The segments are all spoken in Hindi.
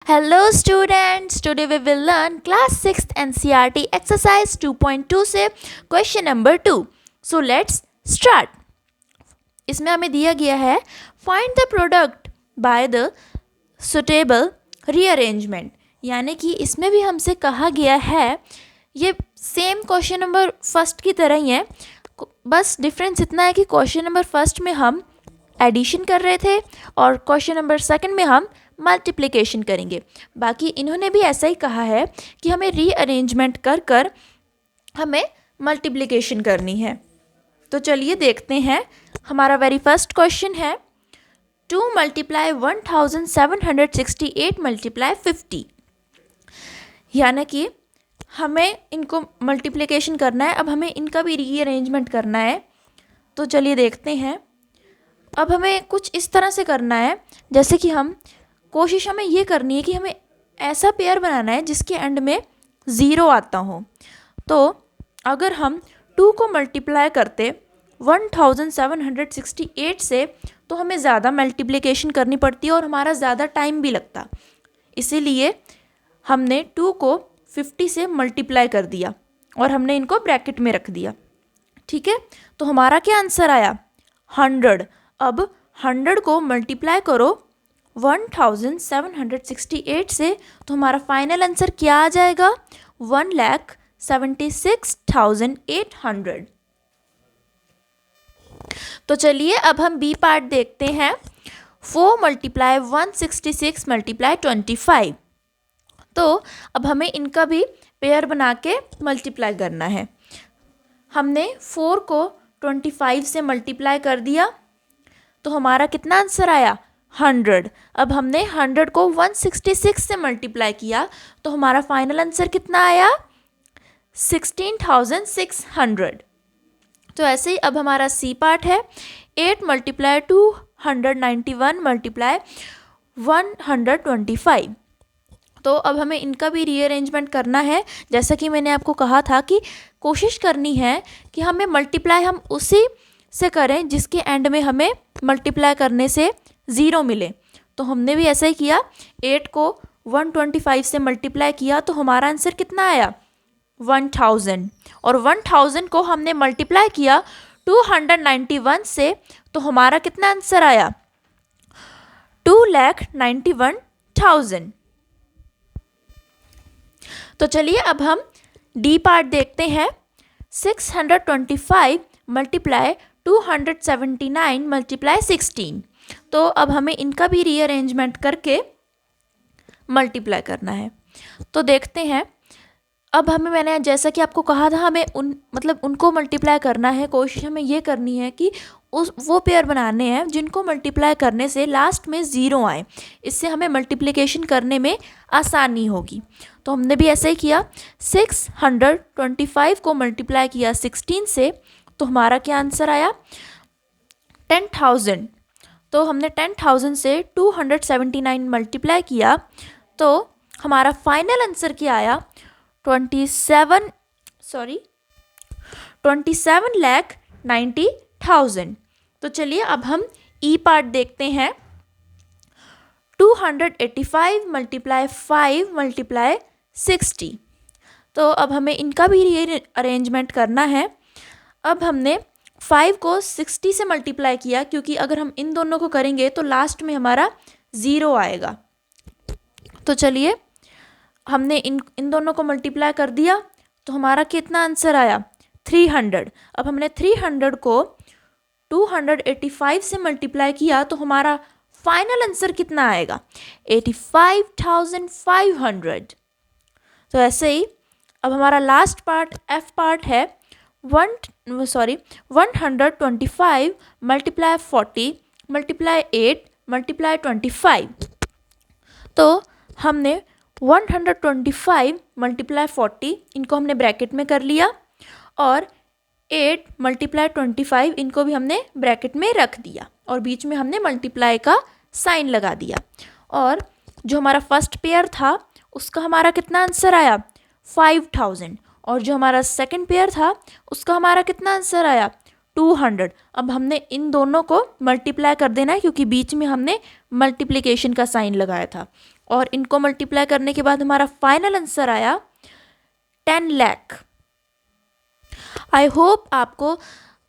Hello students, today we will learn class 6th NCERT exercise 2.2 से question number 2. So let's start. इसमें हमें दिया गया है find the product by the suitable rearrangement. यानी कि इसमें भी हमसे कहा गया है, ये सेम क्वेश्चन नंबर फर्स्ट की तरह ही है, बस डिफरेंस इतना है कि क्वेश्चन नंबर फर्स्ट में हम एडिशन कर रहे थे और क्वेश्चन नंबर सेकंड में हम मल्टीप्लिकेशन करेंगे. बाकी इन्होंने भी ऐसा ही कहा है कि हमें रीअरेंजमेंट कर कर हमें मल्टीप्लिकेशन करनी है. तो चलिए देखते हैं. हमारा वेरी फर्स्ट क्वेश्चन है 2 मल्टीप्लाई 1768 मल्टीप्लाई 50. यानी कि हमें इनको मल्टीप्लिकेशन करना है. अब हमें इनका भी रीअरेंजमेंट करना है. तो चलिए देखते हैं. अब हमें कुछ इस तरह से करना है, जैसे कि कोशिश हमें ये करनी है कि हमें ऐसा पेयर बनाना है जिसके एंड में ज़ीरो आता हो. तो अगर हम 2 को मल्टीप्लाई करते 1768 से तो हमें ज़्यादा मल्टीप्लिकेशन करनी पड़ती है और हमारा ज़्यादा टाइम भी लगता. इसीलिए हमने 2 को 50 से मल्टीप्लाई कर दिया और हमने इनको ब्रैकेट में रख दिया. ठीक है, तो हमारा क्या आंसर आया? 100. अब 100 को मल्टीप्लाई करो 1768 से तो हमारा फाइनल आंसर क्या आ जाएगा? 1,76,800. तो चलिए अब हम बी पार्ट देखते हैं. 4 मल्टीप्लाई 166 मल्टीप्लाई 25. तो अब हमें इनका भी पेयर बना के मल्टीप्लाई करना है. हमने 4 को 25 से मल्टीप्लाई कर दिया तो हमारा कितना आंसर आया? 100. अब हमने 100 को 166 से मल्टीप्लाई किया तो हमारा फाइनल आंसर कितना आया? 16,600. तो ऐसे ही अब हमारा सी पार्ट है 8 मल्टीप्लाई 291 मल्टीप्लाई 125. तो अब हमें इनका भी रीअरेंजमेंट करना है. जैसा कि मैंने आपको कहा था कि कोशिश करनी है कि हमें मल्टीप्लाई हम उसी से करें जिसके एंड में हमें मल्टीप्लाई करने से ज़ीरो मिले. तो हमने भी ऐसा ही किया. 8 को 125 से मल्टीप्लाई किया तो हमारा आंसर कितना आया? 1000. और 1000 को हमने मल्टीप्लाई किया 291 से तो हमारा कितना आंसर आया? 2,91,000. तो चलिए अब हम डी पार्ट देखते हैं. 625 मल्टीप्लाई 279 मल्टीप्लाई 16. तो अब हमें इनका भी रीअरेंजमेंट करके मल्टीप्लाई करना है. तो देखते हैं. अब मैंने जैसा कि आपको कहा था हमें उनको मल्टीप्लाई करना है. कोशिश हमें ये करनी है कि वो पेयर बनाने हैं जिनको मल्टीप्लाई करने से लास्ट में ज़ीरो आए. इससे हमें मल्टीप्लिकेशन करने में आसानी होगी. तो हमने भी ऐसा ही किया. 625 को मल्टीप्लाई किया 16 से तो हमारा क्या आंसर आया? 10,000. तो हमने 10,000 से 279 मल्टीप्लाई किया तो हमारा फाइनल आंसर क्या आया? 27,90,000. तो चलिए अब हम ई पार्ट देखते हैं. 285 मल्टीप्लाई 5 मल्टीप्लाई 60. तो अब हमें इनका भी रीअरेंजमेंट करना है. अब हमने 5 को 60 से मल्टीप्लाई किया क्योंकि अगर हम इन दोनों को करेंगे तो लास्ट में हमारा ज़ीरो आएगा. तो चलिए हमने इन दोनों को मल्टीप्लाई कर दिया तो हमारा कितना आंसर आया? 300. अब हमने 300 को 285 से मल्टीप्लाई किया तो हमारा फाइनल आंसर कितना आएगा? 85,500. तो ऐसे ही अब हमारा लास्ट पार्ट एफ पार्ट है 125 मल्टीप्लाई 40 मल्टीप्लाई 8 मल्टीप्लाई 25. तो हमने 125 मल्टीप्लाई 40 इनको हमने ब्रैकेट में कर लिया और 8 मल्टीप्लाई 25 इनको भी हमने ब्रैकेट में रख दिया और बीच में हमने मल्टीप्लाई का साइन लगा दिया. और जो हमारा फर्स्ट पेयर था उसका हमारा कितना आंसर आया? 5,000. और जो हमारा सेकंड पेयर था उसका हमारा कितना आंसर आया? 200. अब हमने इन दोनों को मल्टीप्लाई कर देना है क्योंकि बीच में हमने मल्टीप्लिकेशन का साइन लगाया था. और इनको मल्टीप्लाई करने के बाद हमारा फाइनल आंसर आया 10 लाख। आई होप आपको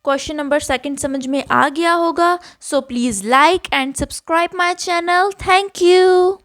क्वेश्चन नंबर सेकंड समझ में आ गया होगा। So please like and subscribe my channel. Thank you.